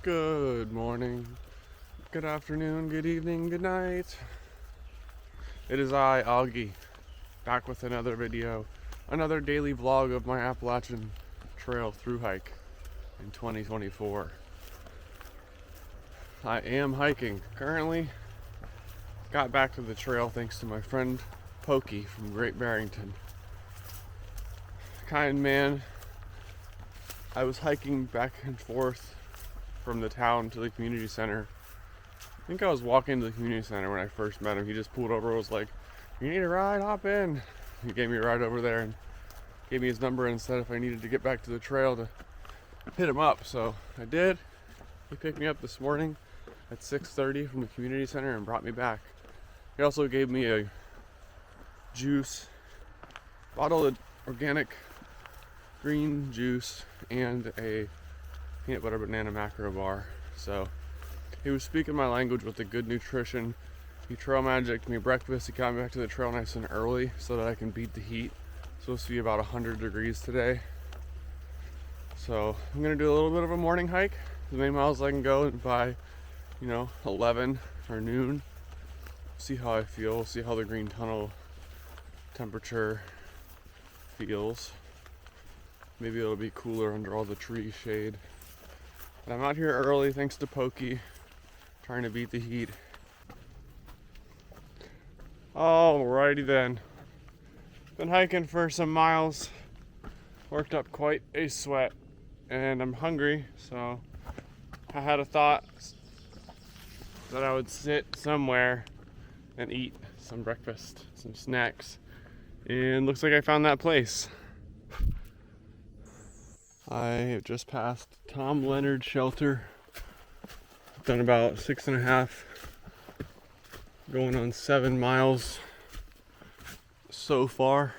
Good morning, good afternoon, good evening, good night. It is I, Augie, back with another video, another daily vlog of my Appalachian Trail through hike in 2024. I am hiking currently. Got back to the trail thanks to my friend Pokey from Great Barrington. Kind man. I was hiking back and forth from the town to the community center. I think I was walking to the community center when I first met him. He just pulled over and was like, "You need a ride? Hop in." He gave me a ride over there and gave me his number and said if I needed to get back to the trail to hit him up. So I did. He picked me up this morning at 6:30 from the community center and brought me back. He also gave me a juice, bottle of organic green juice, and a peanut butter banana macro bar. So he was speaking my language with the good nutrition. He trail magicked me breakfast. He got me back to the trail nice and early so that I can beat the heat. It's supposed to be about 100 degrees today. So I'm gonna do a little bit of a morning hike, as many miles as I can go by 11 or noon. See how I feel, see how the green tunnel temperature feels. Maybe it'll be cooler under all the tree shade. But I'm out here early thanks to Pokey, trying to beat the heat. Alrighty then. Been hiking for some miles, worked up quite a sweat, and I'm hungry, so I had a thought that I would sit somewhere and eat some breakfast, some snacks, and looks like I found that place. I have just passed Tom Leonard Shelter. I've done about 6.5, going on 7 miles so far.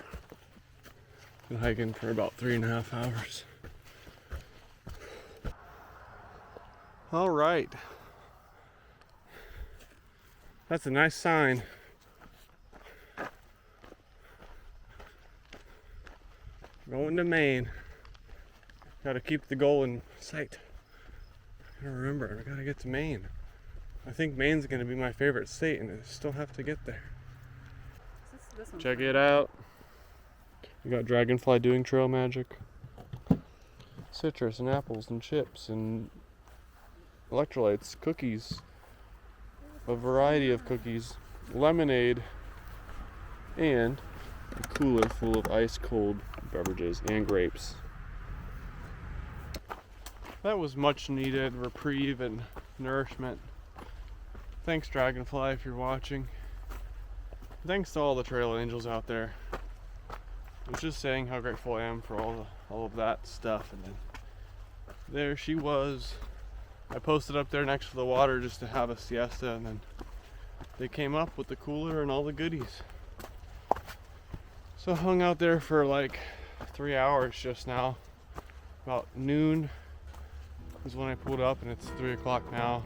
Been hiking for about 3.5 hours. All right. That's a nice sign. Going to Maine. Gotta keep the goal in sight. I gotta remember, I gotta get to Maine. I think Maine's gonna be my favorite state, and I still have to get there. Check it out. We got dragonfly doing trail magic. Citrus and apples and chips and electrolytes, cookies. A variety of cookies, lemonade, and a cooler full of ice cold beverages and grapes. That was much needed reprieve and nourishment. Thanks, Dragonfly, if you're watching. Thanks to all the trail angels out there. I was just saying how grateful I am for all of that stuff, and then there she was. I posted up there next to the water just to have a siesta, and then they came up with the cooler and all the goodies. So I hung out there for like 3 hours just now. About noon is when I pulled up, and it's 3 o'clock now.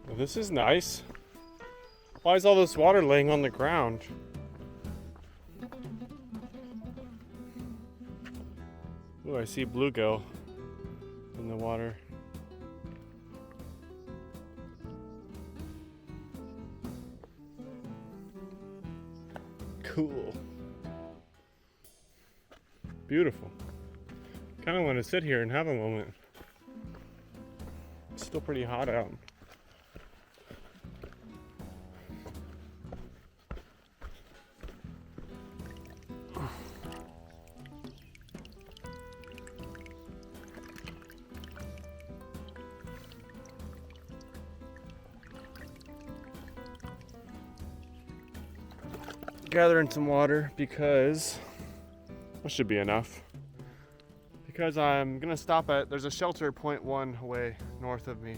Well, this is nice. Why is all this water laying on the ground? Ooh, I see bluegill in the water. Cool. Beautiful. Kind of want to sit here and have a moment. It's still pretty hot out. Gathering some water because that should be enough. Because I'm gonna stop at, there's a shelter 0.1 away north of me,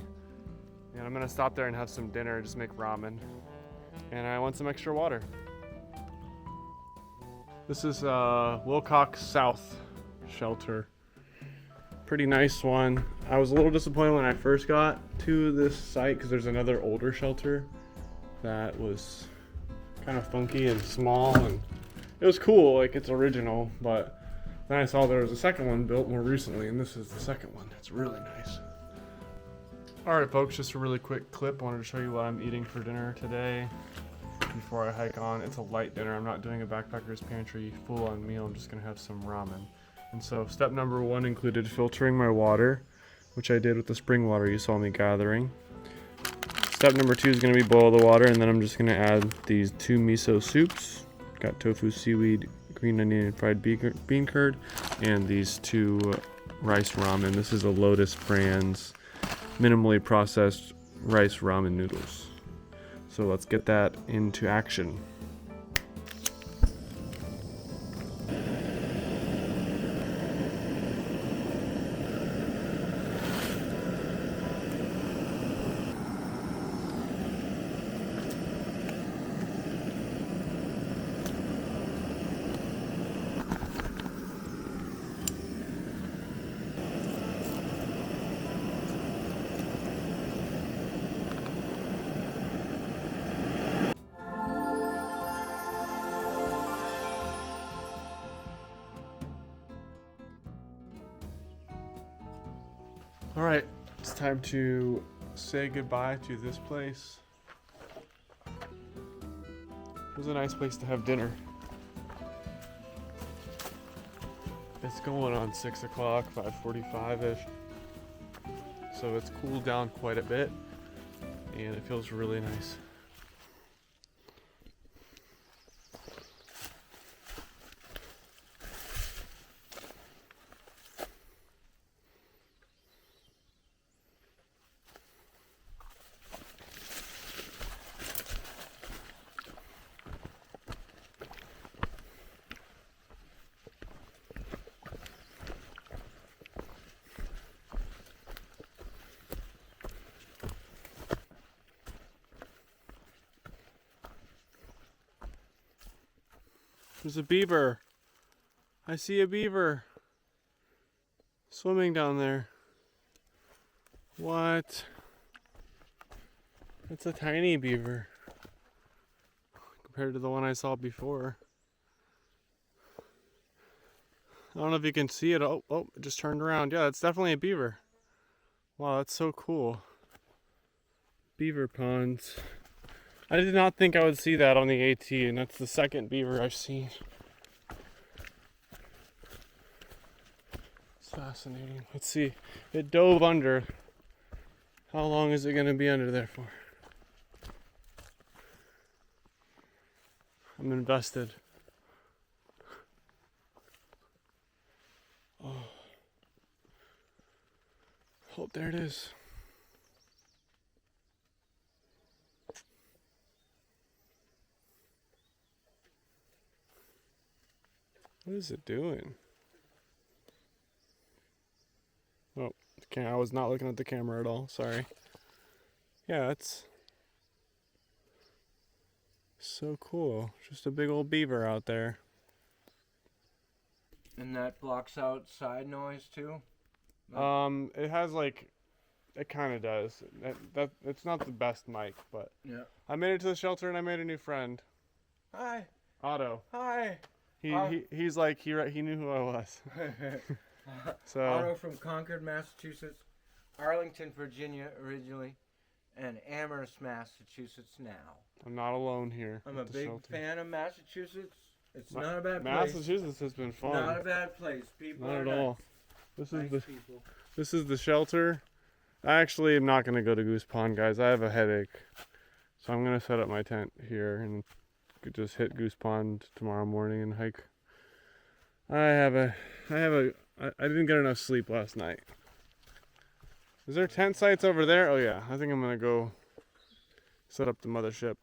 and I'm gonna stop there and have some dinner, just make ramen. and I want some extra water. This is Wilcox South shelter. Pretty nice one. I was a little disappointed when I first got to this site because there's another older shelter that was kind of funky and small, and it was cool, like it's original, but then I saw there was a second one built more recently, and this is the second one. It's really nice. Alright folks, just a really quick clip. I wanted to show you what I'm eating for dinner today before I hike on. It's a light dinner. I'm not doing a backpacker's pantry full-on meal. I'm just going to have some ramen. And so step number one included filtering my water, which I did with the spring water you saw me gathering. Step number two is going to be boil the water, and then I'm just going to add these 2 miso soups. Got tofu, seaweed, green onion, and fried bean curd, and these 2 rice ramen. This is a Lotus Brands minimally processed rice ramen noodles. So let's get that into action. Alright, it's time to say goodbye to this place. It was a nice place to have dinner. It's going on 6 o'clock, 5:45-ish. So it's cooled down quite a bit, and it feels really nice. There's a beaver. I see a beaver swimming down there. What? It's a tiny beaver compared to the one I saw before. I don't know if you can see it. Oh, it just turned around. Yeah, that's definitely a beaver. Wow, that's so cool. Beaver ponds. I did not think I would see that on the AT, and that's the second beaver I've seen. It's fascinating. Let's see. It dove under. How long is it going to be under there for? I'm invested. Oh, there it is. What is it doing? Oh, I was not looking at the camera at all. Sorry. Yeah, that's so cool. Just a big old beaver out there. And that blocks out side noise too? It has like, it kind of does. That it's not the best mic, but yeah. I made it to the shelter and I made a new friend. Hi. Otto. Hi. He's like he knew who I was. So Otto from Concord, Massachusetts, Arlington, Virginia originally, and Amherst, Massachusetts now. I'm not alone here. I'm a big fan of Massachusetts. It's not a bad place. Massachusetts has been fun. Not a bad place. People not are at nice. all. This is Nice people. This is the shelter. I actually am not gonna go to Goose Pond, guys. I have a headache, so I'm gonna set up my tent here and just hit Goose Pond tomorrow morning and hike. I didn't get enough sleep last night. Is there tent sites over there? Oh yeah, I think I'm gonna go set up the mothership.